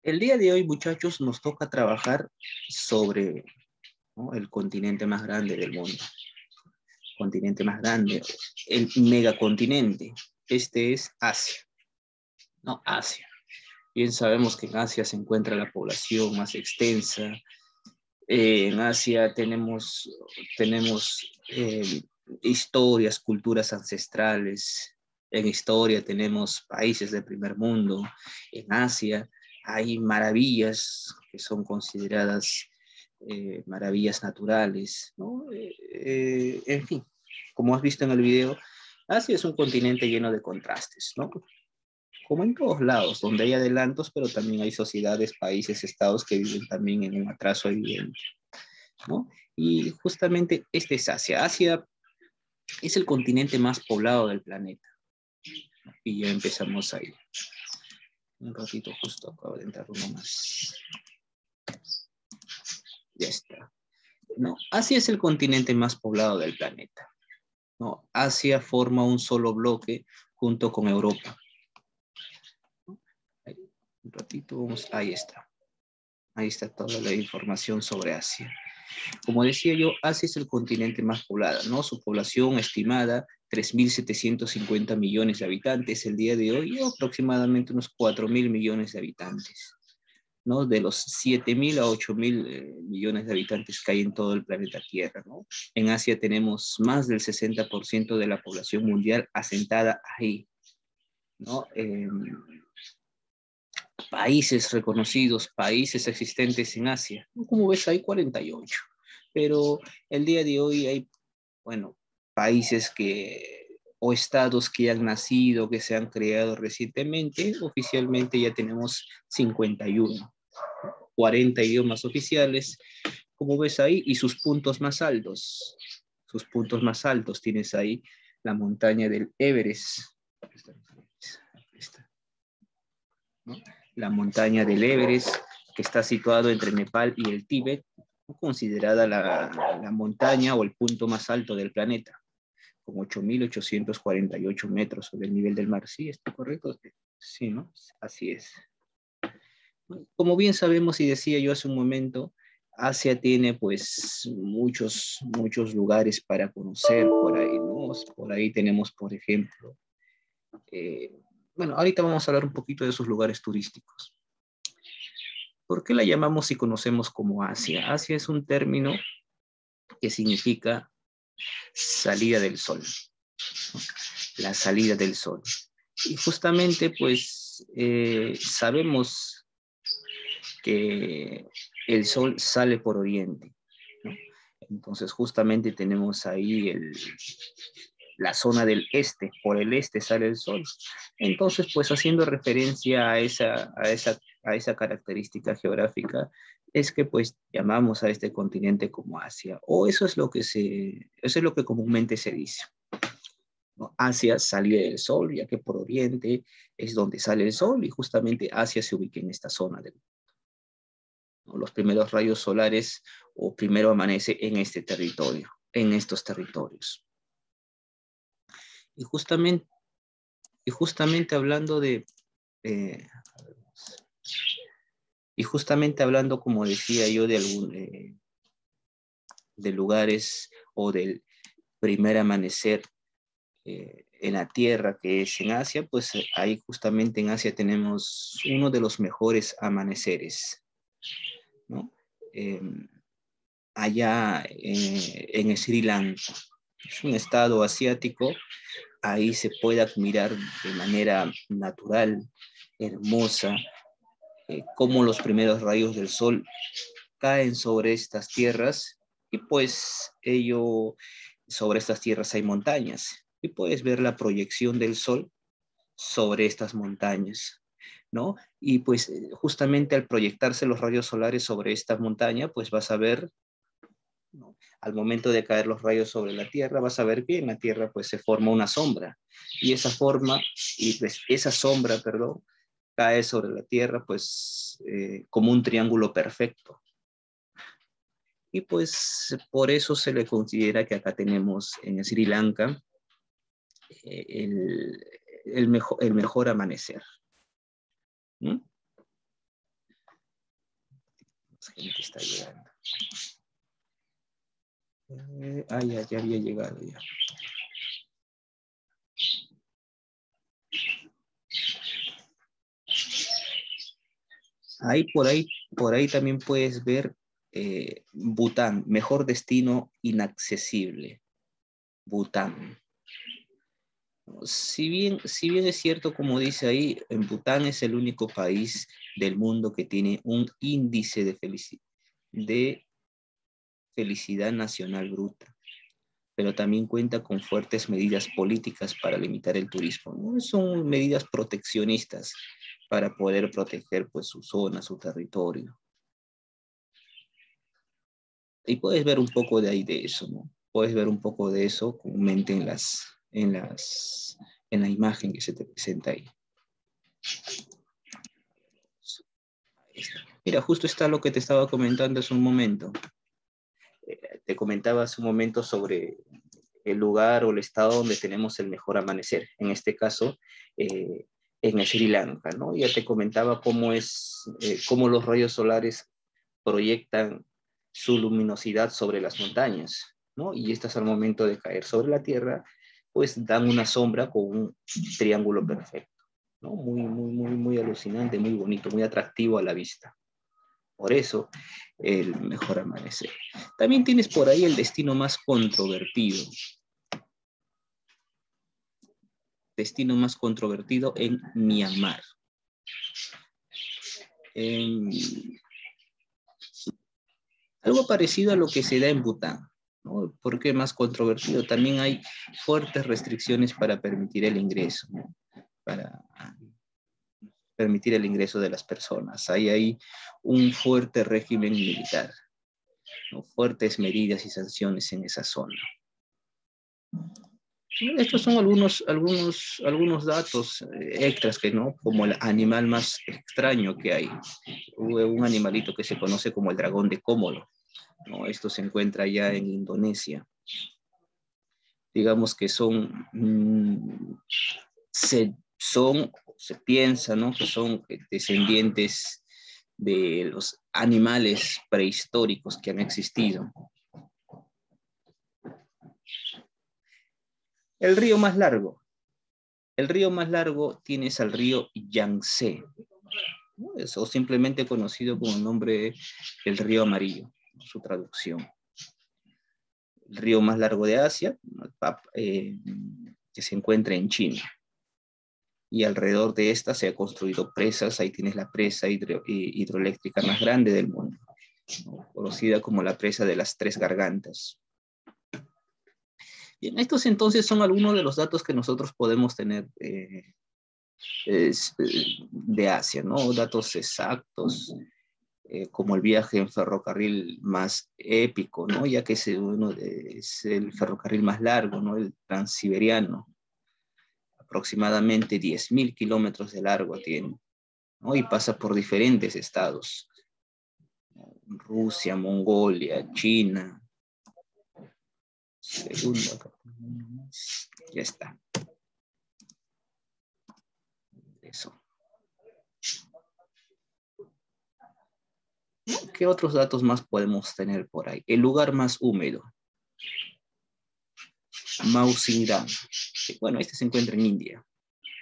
El día de hoy, muchachos, nos toca trabajar sobre, ¿no?, el continente más grande del mundo. Continente más grande, el megacontinente. Este es Asia. No, Asia. Bien sabemos que en Asia se encuentra la población más extensa. En Asia tenemos historias, culturas ancestrales. En historia tenemos países del primer mundo. En Asia hay maravillas que son consideradas maravillas naturales, ¿no? En fin, como has visto en el video, Asia es un continente lleno de contrastes, ¿no? Como en todos lados, donde hay adelantos, pero también hay sociedades, países, estados que viven también en un atraso evidente, ¿no? Y justamente este es Asia. Asia es el continente más poblado del planeta. Y ya empezamos ahí. Un ratito, justo acabo de entrar uno más. Ya está. No, Asia es el continente más poblado del planeta, ¿no? Asia forma un solo bloque junto con Europa. Ahí, un ratito, vamos, ahí está. Ahí está toda la información sobre Asia. Como decía yo, Asia es el continente más poblado, ¿no? Su población estimada, 3.750 millones de habitantes el día de hoy, y aproximadamente unos 4.000 millones de habitantes, ¿no? De los 7.000 a 8.000 millones de habitantes que hay en todo el planeta Tierra, ¿no? En Asia tenemos más del 60% de la población mundial asentada ahí, ¿no? Países reconocidos, países existentes en Asia. Como ves, hay 48. Pero el día de hoy hay, bueno, países o estados que han nacido, que se han creado recientemente. Oficialmente ya tenemos 51, 40 idiomas oficiales, como ves ahí, y sus puntos más altos. Sus puntos más altos tienes ahí la montaña del Everest. Aquí está, ¿no? La montaña del Everest, que está situado entre Nepal y el Tíbet, considerada la montaña o el punto más alto del planeta, con 8.848 metros sobre el nivel del mar. ¿Sí? ¿Está correcto? Sí, ¿no? Así es. Como bien sabemos y decía yo hace un momento, Asia tiene pues muchos lugares para conocer por ahí, ¿no? Por ahí tenemos, por ejemplo, bueno, ahorita vamos a hablar un poquito de esos lugares turísticos. ¿Por qué la llamamos y conocemos como Asia? Asia es un término que significa salida del sol, ¿no? La salida del sol. Y justamente pues sabemos que el sol sale por oriente, ¿no? Entonces justamente tenemos ahí la zona del este, por el este sale el sol. Entonces, pues haciendo referencia a esa característica geográfica, es que pues llamamos a este continente como Asia, o eso es lo que comúnmente se dice, ¿no? Asia, salida del sol, ya que por oriente es donde sale el sol, y justamente Asia se ubica en esta zona ¿no? Los primeros rayos solares o primero amanece en este territorio, en estos territorios. Y justamente, hablando eh, como decía yo, de lugares o del primer amanecer en la Tierra, que es en Asia, pues ahí justamente en Asia tenemos uno de los mejores amaneceres, ¿no? Eh, allá en Sri Lanka. Es un estado asiático. Ahí se puede admirar de manera natural, hermosa, cómo los primeros rayos del sol caen sobre estas tierras, y pues sobre estas tierras hay montañas, y puedes ver la proyección del sol sobre estas montañas, ¿no? Y pues justamente al proyectarse los rayos solares sobre esta montaña, pues vas a ver, ¿no? Al momento de caer los rayos sobre la Tierra, vas a ver que en la Tierra pues se forma una sombra, y pues esa sombra, perdón, cae sobre la Tierra pues como un triángulo perfecto. Y pues por eso se le considera que acá tenemos en Sri Lanka el mejor amanecer, ¿no? La gente está llegando. Ya había llegado ya. Por ahí también puedes ver Bután, mejor destino inaccesible. Bután. Si bien es cierto, como dice ahí, en Bután es el único país del mundo que tiene un índice de felicidad nacional bruta, pero también cuenta con fuertes medidas políticas para limitar el turismo, ¿no? Son medidas proteccionistas para poder proteger pues, su zona, su territorio. Y puedes ver un poco de ahí de eso, ¿no? Puedes ver un poco de eso comúnmente en la imagen que se te presenta ahí. Mira, justo está lo que te estaba comentando hace un momento. Te comentaba hace un momento sobre el lugar o el estado donde tenemos el mejor amanecer. En este caso, en Sri Lanka, ¿no? Ya te comentaba cómo los rayos solares proyectan su luminosidad sobre las montañas, ¿no? Y estas al momento de caer sobre la Tierra, pues dan una sombra con un triángulo perfecto, ¿no? Muy alucinante, muy bonito, muy atractivo a la vista. Por eso, el mejor amanecer. También tienes por ahí el destino más controvertido. Destino más controvertido en Myanmar. Algo parecido a lo que se da en Bután, ¿no? ¿Por qué más controvertido? También hay fuertes restricciones para permitir el ingreso, ¿no? Para permitir el ingreso de las personas. Hay un fuerte régimen militar, ¿no? Fuertes medidas y sanciones en esa zona. Estos son algunos datos extras que no, como el animal más extraño que hay. Un animalito que se conoce como el dragón de Cómodo, ¿no? Esto se encuentra ya en Indonesia. Digamos que se piensa, ¿no? Que son descendientes de los animales prehistóricos que han existido. El río más largo. El río más largo tienes al río Yangtze, ¿no? O simplemente conocido como el nombre del río amarillo, su traducción. El río más largo de Asia, que se encuentra en China. Y alrededor de esta se han construido presas. Ahí tienes la presa hidroeléctrica más grande del mundo, ¿no? Conocida como la presa de las Tres Gargantas. Bien, estos entonces son algunos de los datos que nosotros podemos tener de Asia, ¿no? Datos exactos, como el viaje en ferrocarril más épico, ¿no? Ya que es el ferrocarril más largo, ¿no? El transiberiano. Aproximadamente 10.000 kilómetros de largo tiene, ¿no? Y pasa por diferentes estados. Rusia, Mongolia, China. Segundo, ya está. Eso. ¿Qué otros datos más podemos tener por ahí? El lugar más húmedo. Mausiran. Bueno, este se encuentra en India.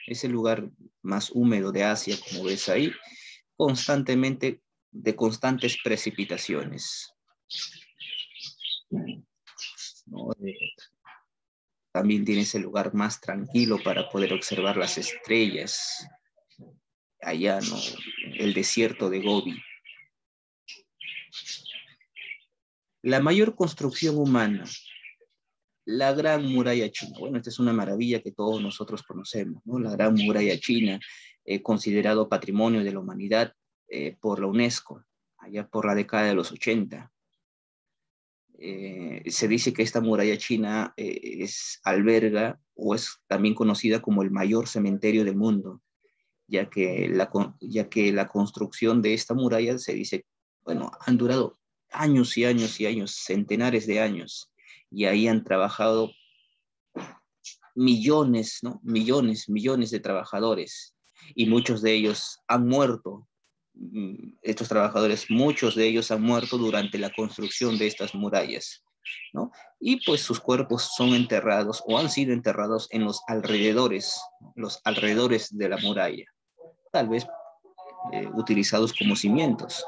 Es el lugar más húmedo de Asia, como ves ahí, de constantes precipitaciones, ¿no? También tienes el lugar más tranquilo para poder observar las estrellas. Allá, ¿no? El desierto de Gobi. La mayor construcción humana, la Gran Muralla China. Bueno, esta es una maravilla que todos nosotros conocemos, ¿no? La Gran Muralla China, considerado Patrimonio de la Humanidad por la UNESCO, allá por la década de los 80. Se dice que esta muralla china alberga o es también conocida como el mayor cementerio del mundo, ya que la construcción de esta muralla se dice, bueno, han durado años y años y años, centenares de años, y ahí han trabajado millones, ¿no? Millones de trabajadores, y muchos de ellos han muerto estos trabajadores, muchos de ellos han muerto durante la construcción de estas murallas, ¿no? Y pues sus cuerpos son enterrados o han sido enterrados en los alrededores de la muralla, tal vez utilizados como cimientos,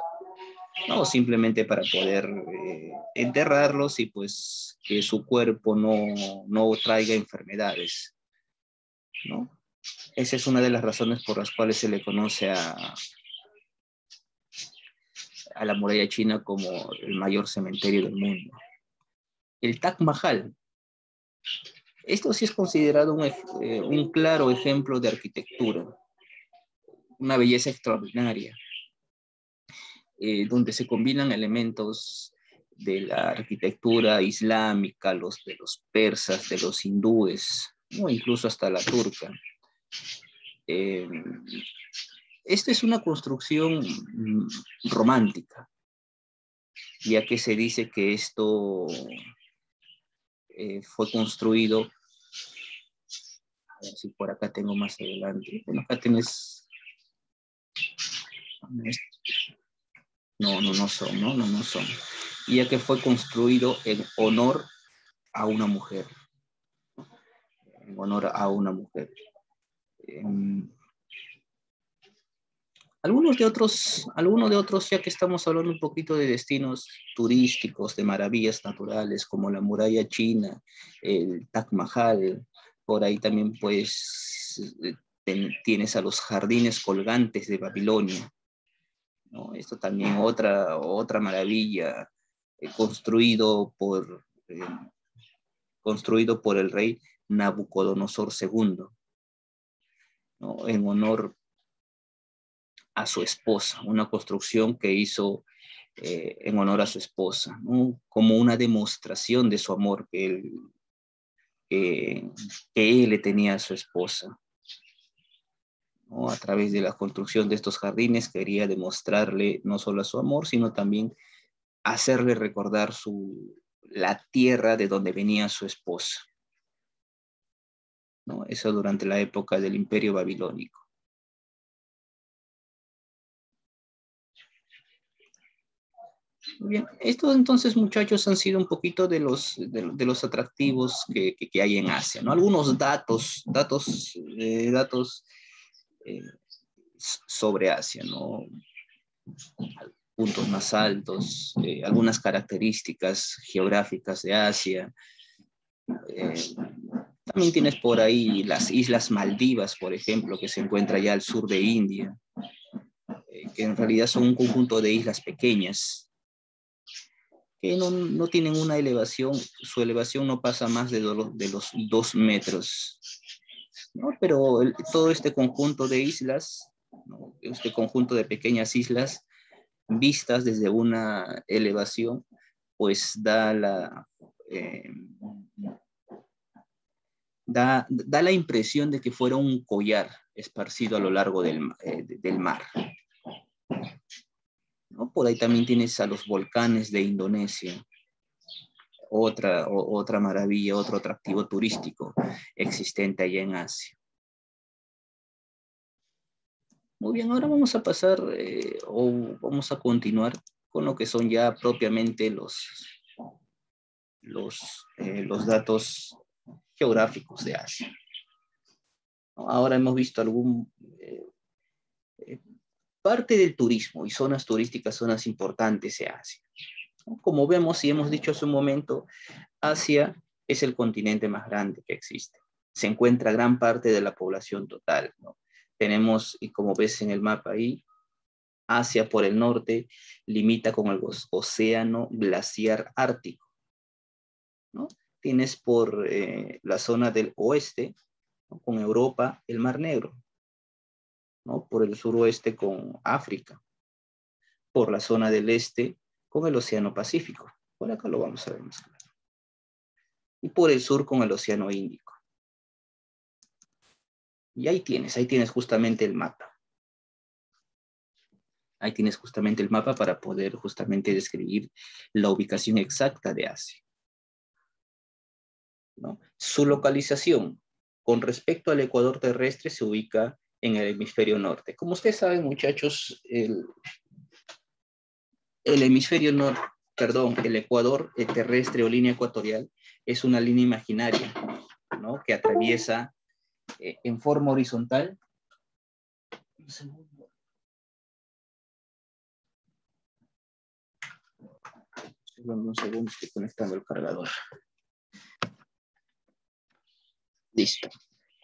¿no? Simplemente para poder enterrarlos y pues que su cuerpo no traiga enfermedades, ¿no? Esa es una de las razones por las cuales se le conoce a la muralla china como el mayor cementerio del mundo. El Taj Mahal. Esto sí es considerado un claro ejemplo de arquitectura, una belleza extraordinaria, donde se combinan elementos de la arquitectura islámica, de los persas, de los hindúes, o incluso hasta la turca. Eh, Esta es una construcción romántica, ya que se dice que esto fue construido, a ver si por acá tengo más adelante, bueno, acá tienes, no son, no son, ya que fue construido en honor a una mujer, en honor a una mujer. Algunos de otros, ya que estamos hablando un poquito de destinos turísticos, de maravillas naturales, como la muralla china, el Taj Mahal, por ahí también pues tienes a los jardines colgantes de Babilonia, ¿no? Esto también otra maravilla, construido por el rey Nabucodonosor II, ¿no? En honor a su esposa, una construcción que hizo en honor a su esposa, ¿no? Como una demostración de su amor que él le tenía a su esposa, ¿no? A través de la construcción de estos jardines quería demostrarle no solo a su amor, sino también hacerle recordar la tierra de donde venía su esposa, ¿no? Eso durante la época del Imperio Babilónico. Bien, estos entonces, muchachos, han sido un poquito de los atractivos que hay en Asia, ¿no? Algunos datos eh, sobre Asia, ¿no? Puntos más altos, algunas características geográficas de Asia. Eh, También tienes por ahí las Islas Maldivas, por ejemplo, que se encuentra ya al sur de India, que en realidad son un conjunto de islas pequeñas que no tienen una elevación, su elevación no pasa más de los 2 metros, ¿no? Pero todo este conjunto de islas, ¿no? Este conjunto de pequeñas islas vistas desde una elevación, pues eh, da la impresión de que fuera un collar esparcido a lo largo del mar, ¿no? Por ahí también tienes a los volcanes de Indonesia, otra maravilla, otro atractivo turístico existente allá en Asia. Muy bien, ahora vamos a pasar o vamos a continuar con lo que son ya propiamente los datos geográficos de Asia. Ahora hemos visto eh, parte del turismo y zonas turísticas, zonas importantes de Asia. Como vemos y hemos dicho hace un momento, Asia es el continente más grande que existe. Se encuentra gran parte de la población total, ¿no? Tenemos, y como ves en el mapa ahí, Asia por el norte limita con el océano glaciar ártico, ¿no? Tienes por la zona del oeste, ¿no? Con Europa, el Mar Negro, ¿no? Por el suroeste con África, por la zona del este con el Océano Pacífico. Por acá lo vamos a ver más claro. Y por el sur con el Océano Índico. Y ahí tienes justamente el mapa. Ahí tienes justamente el mapa para poder justamente describir la ubicación exacta de Asia, ¿no? Su localización con respecto al ecuador terrestre se ubica en el hemisferio norte. Como ustedes saben, muchachos, el hemisferio norte, perdón, el ecuador terrestre o línea ecuatorial es una línea imaginaria, ¿no? Que atraviesa en forma horizontal. Un segundo. Un segundo, estoy conectando el cargador. Listo.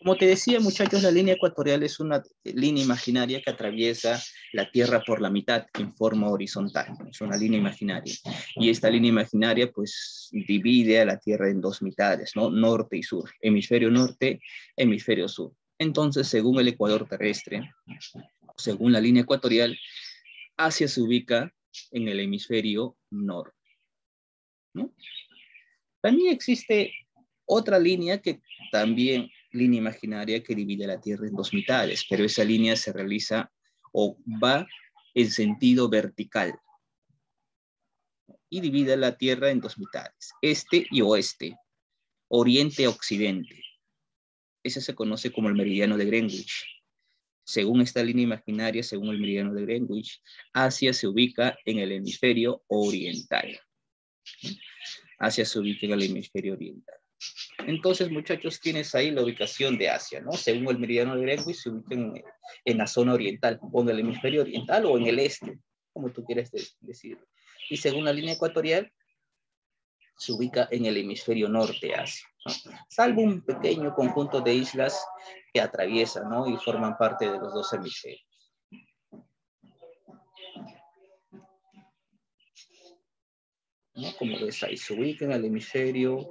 Como te decía, muchachos, la línea ecuatorial es una línea imaginaria que atraviesa la Tierra por la mitad en forma horizontal. Es una línea imaginaria. Y esta línea imaginaria, pues, divide a la Tierra en dos mitades, ¿no? Norte y sur. Hemisferio norte, hemisferio sur. Entonces, según el ecuador terrestre, según la línea ecuatorial, Asia se ubica en el hemisferio norte, ¿no? También existe otra línea que también, línea imaginaria que divide la Tierra en dos mitades, pero esa línea se realiza o va en sentido vertical y divide la Tierra en dos mitades, este y oeste, oriente-occidente. Ese se conoce como el meridiano de Greenwich. Según esta línea imaginaria, según el meridiano de Greenwich, Asia se ubica en el hemisferio oriental. Asia se ubica en el hemisferio oriental. Entonces, muchachos, tienes ahí la ubicación de Asia, ¿no? Según el meridiano de Greenwich, se ubica en la zona oriental, o en el hemisferio oriental, o en el este, como tú quieras decir. Y según la línea ecuatorial, se ubica en el hemisferio norte de Asia, ¿no? Salvo un pequeño conjunto de islas que atraviesan, ¿no? Y forman parte de los dos hemisferios. ¿No? Como ves ahí, se ubica en el hemisferio,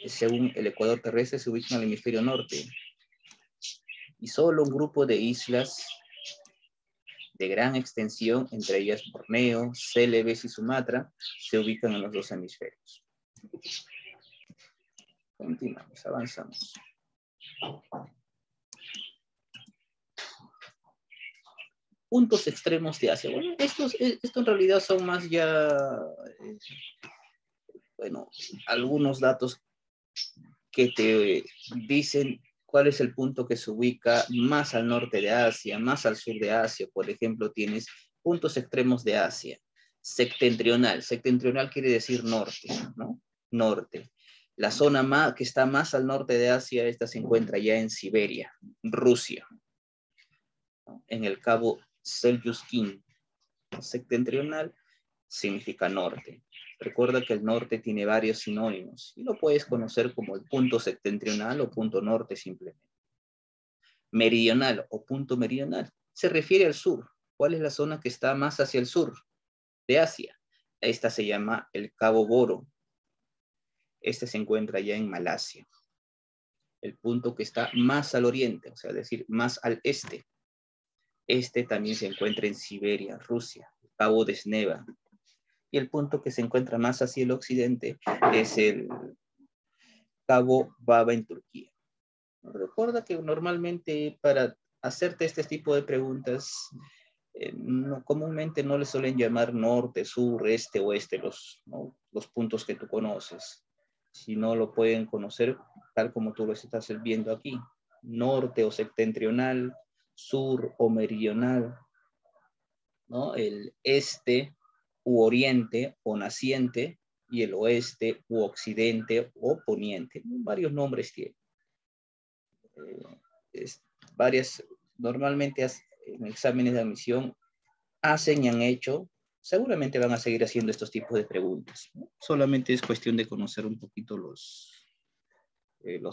según el ecuador terrestre, se ubica en el hemisferio norte. Y solo un grupo de islas de gran extensión, entre ellas Borneo, Celebes y Sumatra, se ubican en los dos hemisferios. Continuamos, avanzamos. Puntos extremos de Asia. Bueno, esto en realidad son más ya, bueno, algunos datos que te dicen cuál es el punto que se ubica más al norte de Asia, más al sur de Asia. Por ejemplo, tienes puntos extremos de Asia. Septentrional. Septentrional quiere decir norte, ¿no? Norte. La zona que está más al norte de Asia, esta se encuentra ya en Siberia, Rusia, ¿no? En el cabo Seljuskin. Septentrional significa norte. Recuerda que el norte tiene varios sinónimos y lo puedes conocer como el punto septentrional o punto norte simplemente. Meridional o punto meridional se refiere al sur. ¿Cuál es la zona que está más hacia el sur de Asia? Esta se llama el Cabo Boro. Este se encuentra ya en Malasia. El punto que está más al oriente, o sea, es decir, más al este. Este también se encuentra en Siberia, Rusia, Cabo de Sneva. Y el punto que se encuentra más hacia el occidente es el Cabo Baba en Turquía. Recuerda que normalmente para hacerte este tipo de preguntas, comúnmente no le suelen llamar norte, sur, este, oeste, los puntos que tú conoces, sino lo pueden conocer tal como tú lo estás viendo aquí, norte o septentrional, sur o meridional, ¿no? El este u oriente o naciente y el oeste u occidente o poniente. Varios nombres tiene. Normalmente en exámenes de admisión hacen y han hecho, seguramente van a seguir haciendo estos tipos de preguntas, ¿no? Solamente es cuestión de conocer un poquito los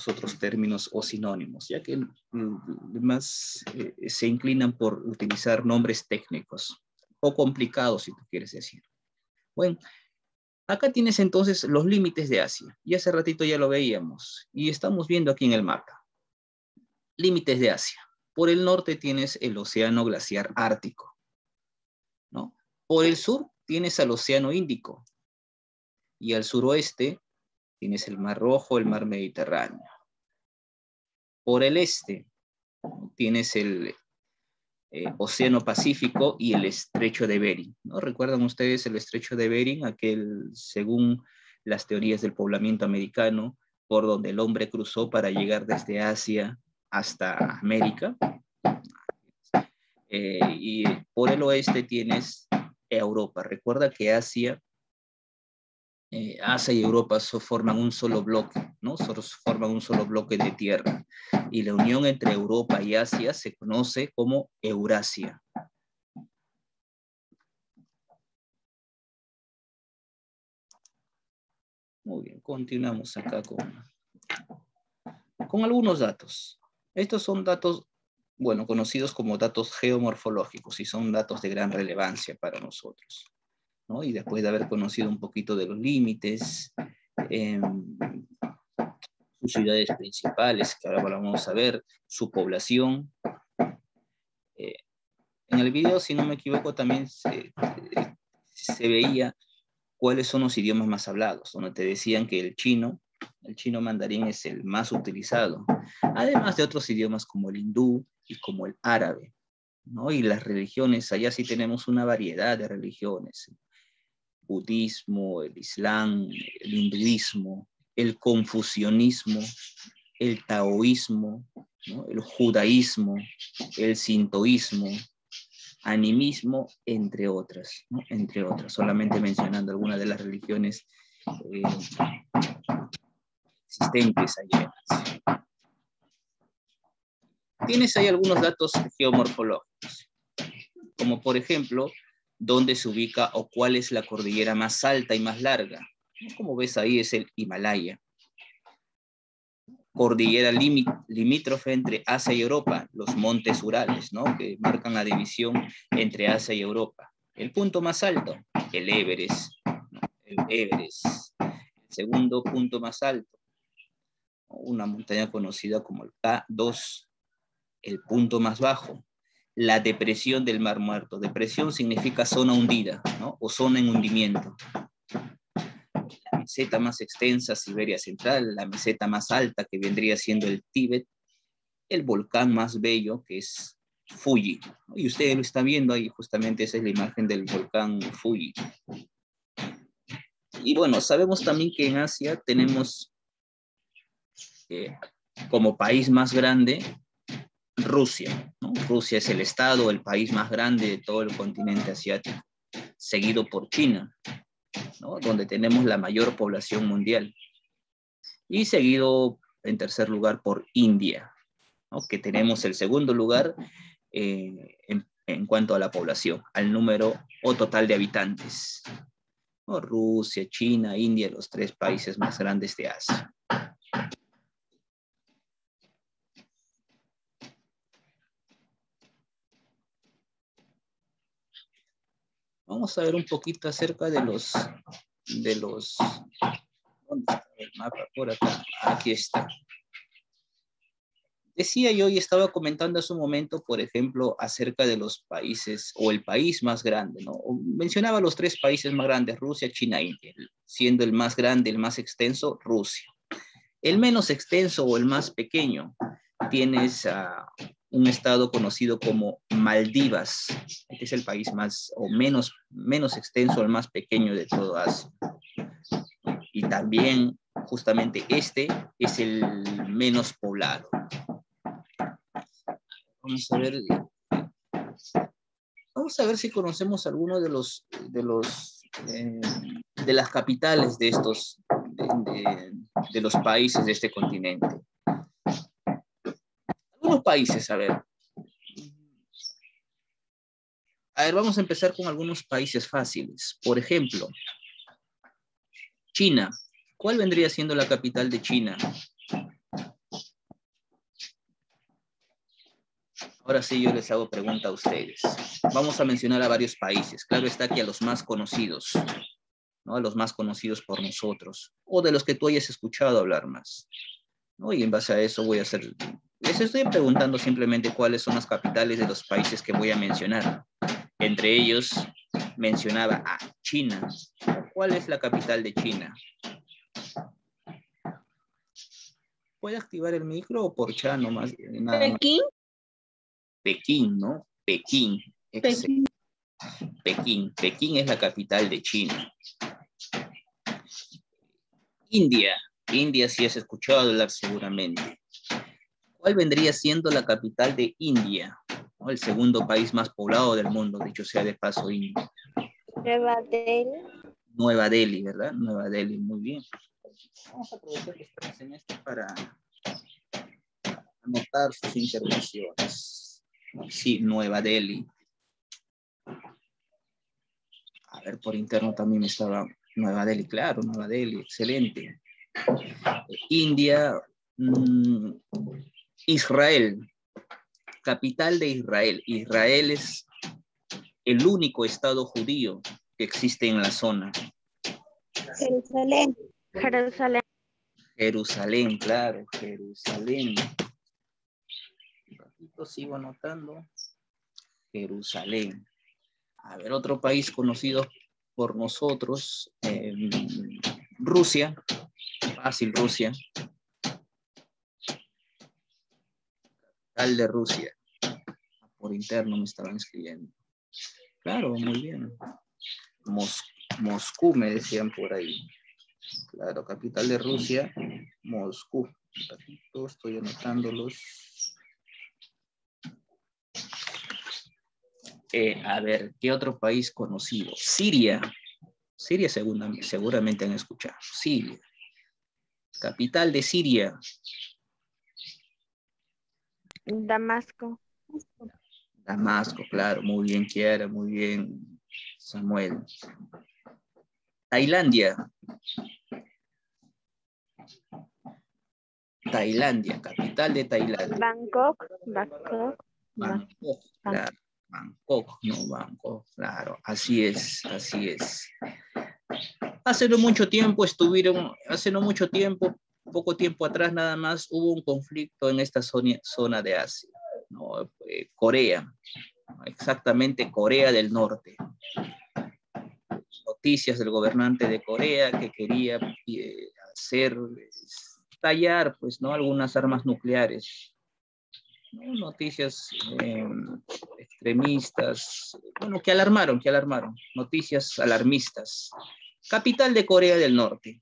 otros términos o sinónimos, ya que más se inclinan por utilizar nombres técnicos o complicados, si tú quieres decir. Bueno, acá tienes entonces los límites de Asia. Y hace ratito ya lo veíamos. Y estamos viendo aquí en el mapa. Límites de Asia. Por el norte tienes el océano glaciar ártico, ¿no? Por el sur tienes al océano Índico. Y al suroeste tienes el mar Rojo, el mar Mediterráneo. Por el este tienes el Océano Pacífico y el Estrecho de Bering, ¿no? ¿Recuerdan ustedes el Estrecho de Bering? Aquel, según las teorías del poblamiento americano, por donde el hombre cruzó para llegar desde Asia hasta América. Y por el oeste tienes Europa. Recuerda que Asia y Europa forman un solo bloque, ¿no? Solo forman un solo bloque de tierra. Y la unión entre Europa y Asia se conoce como Eurasia. Muy bien, continuamos acá con algunos datos. Estos son datos, bueno, conocidos como datos geomorfológicos y son datos de gran relevancia para nosotros, ¿no? Y después de haber conocido un poquito de los límites, sus ciudades principales, que ahora vamos a ver, su población. En el video, si no me equivoco, también se veía cuáles son los idiomas más hablados, donde te decían que el chino mandarín es el más utilizado, además de otros idiomas como el hindú y como el árabe, ¿no? Y las religiones, allá sí tenemos una variedad de religiones, budismo, el islam, el hinduismo, el confucianismo, el taoísmo, ¿no? El judaísmo, el sintoísmo, animismo, entre otras, ¿no? Entre otras, solamente mencionando algunas de las religiones existentes allá. Tienes ahí algunos datos geomorfológicos, como por ejemplo, dónde se ubica o cuál es la cordillera más alta y más larga. Como ves ahí es el Himalaya. Cordillera limítrofe entre Asia y Europa, los montes Urales, ¿no? Que marcan la división entre Asia y Europa. El punto más alto, el Everest, ¿no? El Everest. El segundo punto más alto, una montaña conocida como el K2. El punto más bajo, la depresión del Mar Muerto. Depresión significa zona hundida, ¿no? O zona en hundimiento. La meseta más extensa, Siberia Central, la meseta más alta, que vendría siendo el Tíbet, el volcán más bello, que es Fuji. Y usted lo está viendo ahí, justamente esa es la imagen del volcán Fuji. Y bueno, sabemos también que en Asia tenemos como país más grande Rusia, ¿no? Rusia es el estado, el país más grande de todo el continente asiático, seguido por China, ¿no? Donde tenemos la mayor población mundial, y seguido en tercer lugar por India, ¿no? Que tenemos el segundo lugar en cuanto a la población, al número o total de habitantes, ¿no? Rusia, China, India, los tres países más grandes de Asia. Vamos a ver un poquito acerca de los ¿dónde está el mapa? Por acá. Aquí está. Decía yo y estaba comentando hace un momento, por ejemplo, acerca de los países o el país más grande, ¿no? Mencionaba los tres países más grandes, Rusia, China, India, siendo el más grande, el más extenso, Rusia. El menos extenso o el más pequeño, tienes un estado conocido como Maldivas. Este es el país más o menos extenso, el más pequeño de todo Asia. Y también, justamente, este es el menos poblado. Vamos a ver si conocemos alguno de las capitales de estos, de los países de este continente. Algunos países, a ver. Vamos a empezar con algunos países fáciles. Por ejemplo, China. ¿Cuál vendría siendo la capital de China? Ahora sí yo les hago pregunta a ustedes. Vamos a mencionar a varios países. Claro está que a los más conocidos, ¿no? A los más conocidos por nosotros, o de los que tú hayas escuchado hablar más, ¿no? Y en base a eso voy a hacer... Les estoy preguntando simplemente cuáles son las capitales de los países que voy a mencionar. Entre ellos mencionaba a China. ¿Cuál es la capital de China? ¿Puede activar el micro o por chat nomás? Nada más. Pekín. Pekín, ¿no? Pekín. Pekín. Pekín. Pekín es la capital de China. India. India sí has escuchado hablar seguramente. ¿Cuál vendría siendo la capital de India? ¿No? El segundo país más poblado del mundo, dicho sea de paso, India. Nueva Delhi. Nueva Delhi, ¿verdad? Nueva Delhi, muy bien. Vamos a aprovechar que estamos en esto para anotar sus intervenciones. Sí, Nueva Delhi. A ver, por interno también estaba Nueva Delhi, claro, Nueva Delhi, excelente. India, Israel, capital de Israel. Israel es el único estado judío que existe en la zona. Jerusalén. Jerusalén. Jerusalén, claro, Jerusalén. Un ratito sigo anotando. Jerusalén. A ver, otro país conocido por nosotros, Rusia, fácil Rusia, tal de Rusia, por interno me estaban escribiendo. Claro, muy bien. Moscú me decían por ahí. Claro, capital de Rusia, Moscú. Un ratito, estoy anotándolos. A ver, ¿qué otro país conocido? Siria. Siria seguramente han escuchado. Siria. Capital de Siria. Damasco. Damasco, claro. Muy bien, Kiara. Muy bien, Samuel. Tailandia. Tailandia, capital de Tailandia. Bangkok. Bangkok. Bangkok, claro. Bangkok, no Bangkok, claro. Así es, así es. Hace no mucho tiempo poco tiempo atrás nada más, hubo un conflicto en esta zona de Asia, ¿no? Corea, exactamente Corea del Norte. Noticias del gobernante de Corea que quería tallar, pues, ¿no? Algunas armas nucleares. ¿No? Noticias extremistas, bueno, que alarmaron, noticias alarmistas. Capital de Corea del Norte.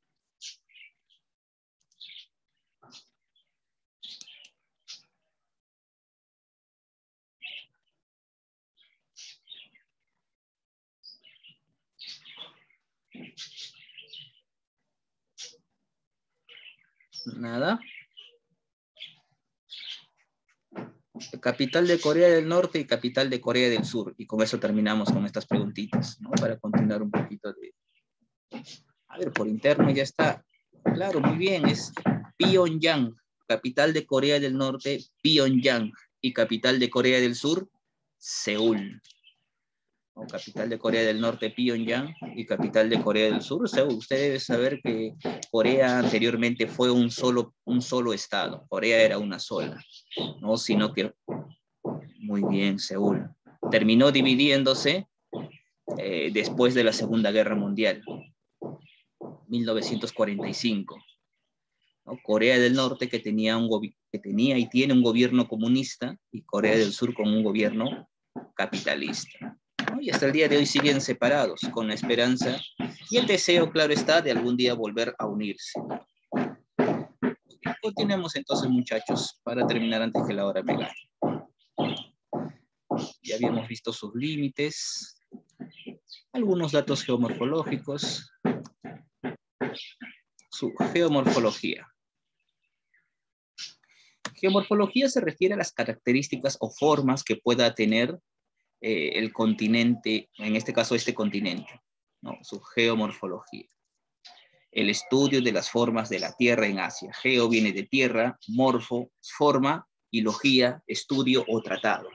Nada. Capital de Corea del Norte y capital de Corea del Sur. Y con eso terminamos con estas preguntitas, ¿no? Para continuar un poquito de... A ver, por interno ya está. Claro, muy bien, es Pyongyang, capital de Corea del Norte, Pyongyang, y capital de Corea del Sur, Seúl. O capital de Corea del Norte, Pyongyang, y capital de Corea del Sur, Seúl. Usted debe saber que Corea anteriormente fue un solo estado. Corea era una sola, ¿no? Sino que, muy bien, Seúl. Terminó dividiéndose después de la Segunda Guerra Mundial, 1945. ¿No? Corea del Norte que tenía y tiene un gobierno comunista, y Corea del Sur con un gobierno capitalista. ¿No? Y hasta el día de hoy siguen separados, con la esperanza y el deseo, claro está, de algún día volver a unirse. Continuemos entonces, muchachos, para terminar antes que la hora me gane. Ya habíamos visto sus límites, algunos datos geomorfológicos, su geomorfología. Geomorfología se refiere a las características o formas que pueda tener el continente, en este caso este continente, ¿no? Su geomorfología. El estudio de las formas de la Tierra en Asia. Geo viene de tierra, morfo, forma, y logía, estudio o tratado.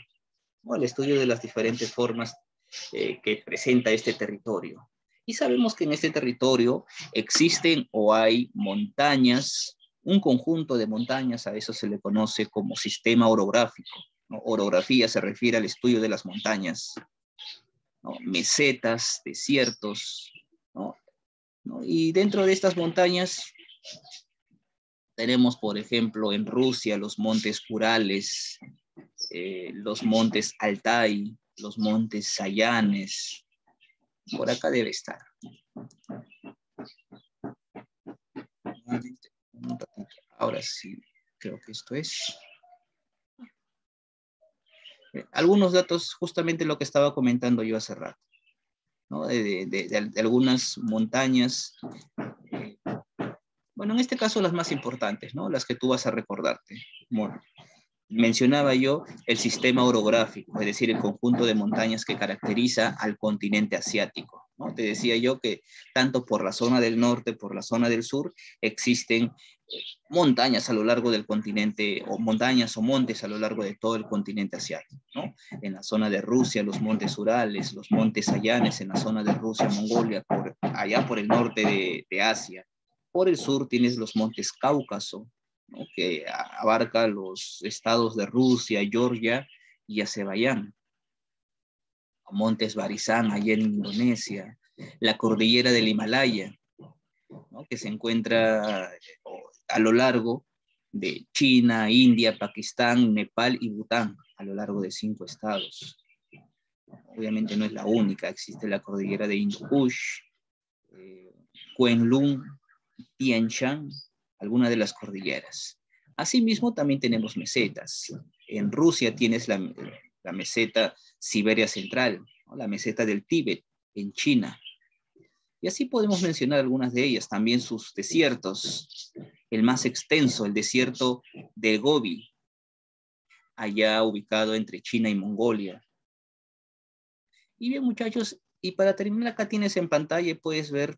¿No? El estudio de las diferentes formas que presenta este territorio. Y sabemos que en este territorio existen o hay montañas, un conjunto de montañas, a eso se le conoce como sistema orográfico, ¿no? Orografía se refiere al estudio de las montañas, ¿no? Mesetas, desiertos, ¿no? ¿No? Y dentro de estas montañas tenemos, por ejemplo, en Rusia los montes Urales, los montes Altai, los montes Sayanes. Por acá debe estar. Ahora sí, creo que esto es. Algunos datos, justamente lo que estaba comentando yo hace rato, ¿no? De algunas montañas, bueno, en este caso las más importantes, ¿no? Las que tú vas a recordarte. Bueno, mencionaba yo el sistema orográfico, es decir, el conjunto de montañas que caracteriza al continente asiático, ¿no? Te decía yo que tanto por la zona del norte, por la zona del sur, existen montañas a lo largo del continente, o montañas o montes a lo largo de todo el continente asiático, ¿no? En la zona de Rusia, los montes Urales, los montes Sayanes, en la zona de Rusia, Mongolia, allá por el norte de Asia. Por el sur tienes los montes Cáucaso, ¿no? Que abarca los estados de Rusia, Georgia y Azerbaiyán. Montes Barisan, allá en Indonesia. La cordillera del Himalaya, ¿no? Que se encuentra a lo largo de China, India, Pakistán, Nepal y Bután, a lo largo de 5 estados. Obviamente no es la única, existe la cordillera de Hindu Kush, Kuen-Lun, Tian Shan, algunas de las cordilleras. Asimismo, también tenemos mesetas. En Rusia tienes la meseta Siberia Central, ¿no? La meseta del Tíbet, en China. Y así podemos mencionar algunas de ellas, también sus desiertos. El más extenso, el desierto de Gobi, allá ubicado entre China y Mongolia. Y bien, muchachos, y para terminar, acá tienes en pantalla, puedes ver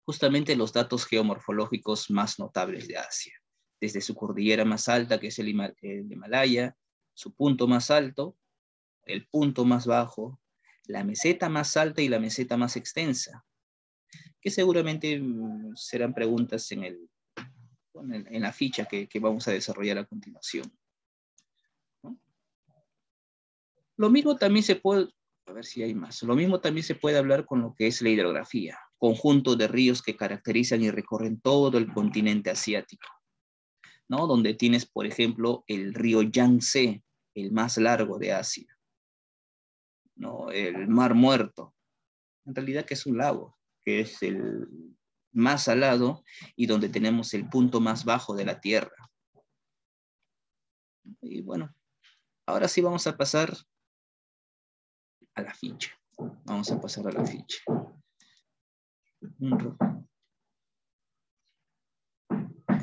justamente los datos geomorfológicos más notables de Asia. Desde su cordillera más alta, que es el Himalaya, su punto más alto, el punto más bajo, la meseta más alta y la meseta más extensa, que seguramente serán preguntas en la ficha que vamos a desarrollar a continuación, ¿no? Lo mismo también se puede, a ver si hay más, lo mismo también se puede hablar con lo que es la hidrografía, conjunto de ríos que caracterizan y recorren todo el continente asiático, ¿no? Donde tienes, por ejemplo, el río Yangtze, el más largo de Asia, ¿no? El Mar Muerto, en realidad que es un lago, que es el más salado y donde tenemos el punto más bajo de la Tierra. Y bueno, ahora sí vamos a pasar a la ficha. Vamos a pasar a la ficha.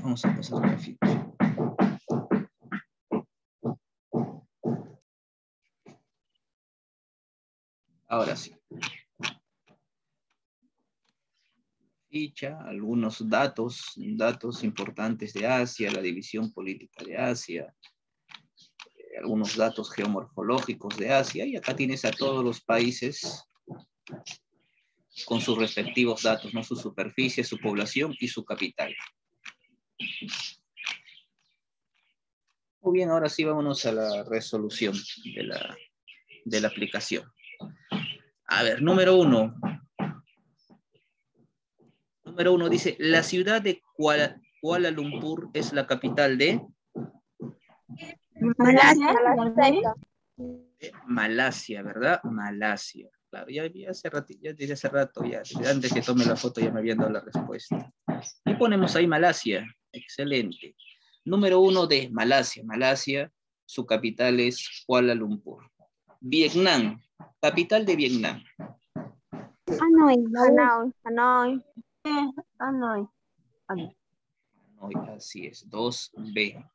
Vamos a pasar a la ficha. Ahora sí. Ficha, algunos datos importantes de Asia, la división política de Asia, algunos datos geomorfológicos de Asia, y acá tienes a todos los países con sus respectivos datos, ¿no? Su superficie, su población y su capital. Muy bien, ahora sí vámonos a la resolución de la aplicación. A ver, número uno. Número uno dice, la ciudad de Kuala Lumpur es la capital de Malasia. Malasia, ¿verdad? Malasia. Claro, ya desde hace rato, ya antes que tome la foto ya me habían dado la respuesta. Y ponemos ahí Malasia. Excelente. Número uno de Malasia. Malasia, su capital es Kuala Lumpur. Vietnam, capital de Vietnam. Hanoi. Hanoi. Hanoi, así es. 2B,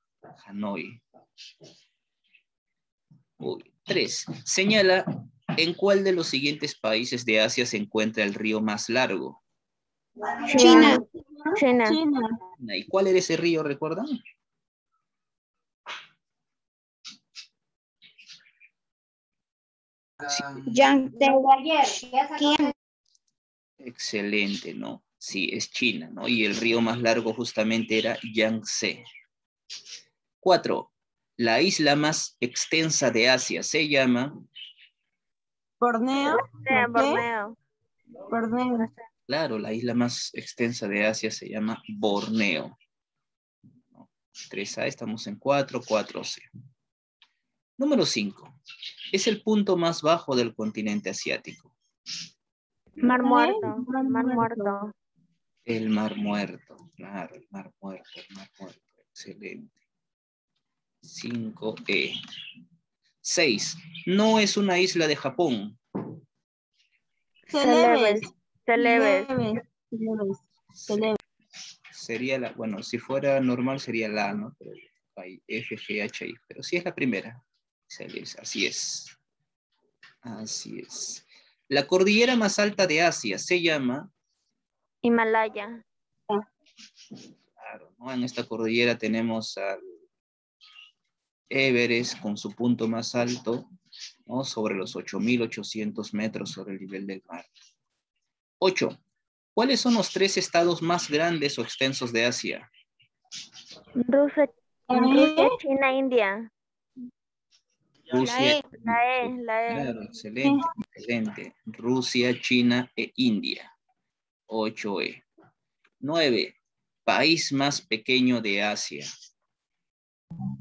Hanoi. Uy, 3. Señala en cuál de los siguientes países de Asia se encuentra el río más largo. China. ¿Y cuál era ese río, recuerdan? Sí. Yangtze. Excelente, ¿no? Sí, es China, ¿no? Y el río más largo justamente era Yangtze. 4. La isla más extensa de Asia se llama... Borneo. Borneo. Claro, la isla más extensa de Asia se llama Borneo. 3A, estamos en 4, 4C. Número 5. Es el punto más bajo del continente asiático. Mar Muerto. El Mar Muerto, claro, el Mar Muerto, Excelente. 5E. 6. No es una isla de Japón. Celebes. Celebes. Sería la, bueno, si fuera normal sería la, ¿no? Pero hay F, G, H, I. Pero sí es la primera. Celebes, así es. Así es. La cordillera más alta de Asia se llama... Himalaya. Claro, ¿no? En esta cordillera tenemos al Everest con su punto más alto, ¿no? Sobre los 8.800 metros sobre el nivel del mar. 8. ¿Cuáles son los 3 estados más grandes o extensos de Asia? Rusia, China, India. Rusia. La E. Claro, excelente, excelente. Rusia, China e India. 8E. 9. País más pequeño de Asia.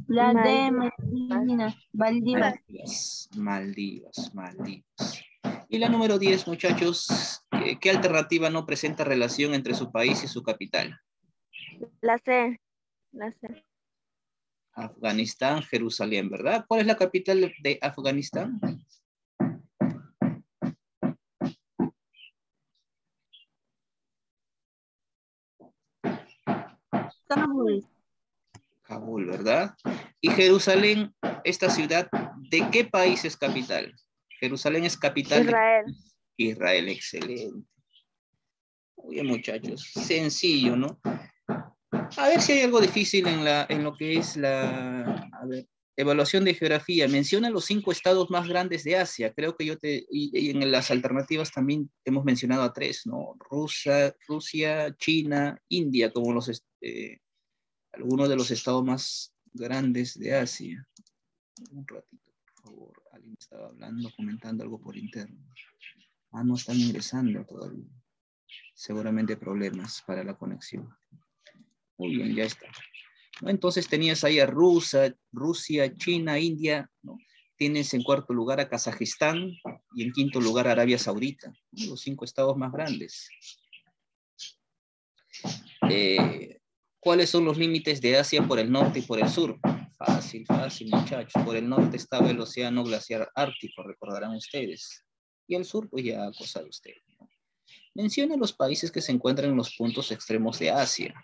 La de Maldivas. Maldivas. Y la número 10, muchachos, ¿qué alternativa no presenta relación entre su país y su capital? La C. La C. Afganistán, Jerusalén, ¿verdad? ¿Cuál es la capital de Afganistán? Kabul, ¿verdad? Y Jerusalén, esta ciudad, ¿de qué país es capital? Jerusalén es capital Israel. de Israel, excelente. Muy bien, muchachos, sencillo, ¿no? A ver si hay algo difícil en lo que es la evaluación de geografía. Menciona los 5 estados más grandes de Asia. Creo que y en las alternativas también hemos mencionado a 3, ¿no? Rusia, China, India, como algunos de los estados más grandes de Asia. Un ratito, por favor. Alguien estaba hablando, comentando algo por interno. No están ingresando todavía. Seguramente problemas para la conexión. Muy bien, ya está. ¿No? Entonces tenías ahí a Rusia, China, India, ¿no? Tienes en cuarto lugar a Kazajistán y en quinto lugar a Arabia Saudita, ¿no? Los 5 estados más grandes. ¿Cuáles son los límites de Asia por el norte y por el sur? Fácil, muchachos. Por el norte estaba el océano glaciar ártico, recordarán ustedes. Y el sur, pues ya cosa de ustedes, ¿no? Menciona los países que se encuentran en los puntos extremos de Asia,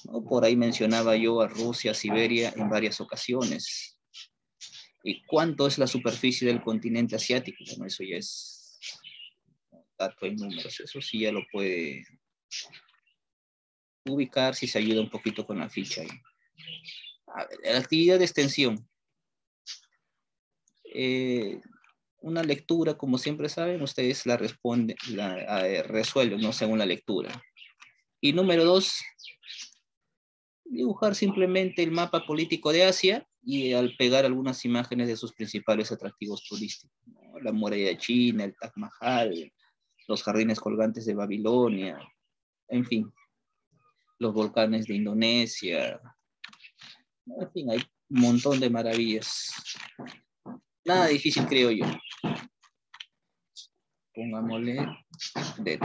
¿no? Por ahí mencionaba yo a Rusia, Siberia en varias ocasiones. ¿Y cuánto es la superficie del continente asiático? Bueno, eso ya es dato en números. Eso sí ya lo puede ubicar si se ayuda un poquito con la ficha ahí. A ver, la actividad de extensión. Una lectura, como siempre saben, ustedes la resuelven, ¿no? Según la lectura. Y número 2, dibujar simplemente el mapa político de Asia y al pegar algunas imágenes de sus principales atractivos turísticos, ¿no? La muralla china, el Taj Mahal, los jardines colgantes de Babilonia, en fin, los volcanes de Indonesia, en fin, hay un montón de maravillas. Nada difícil, creo yo. Pongámosle de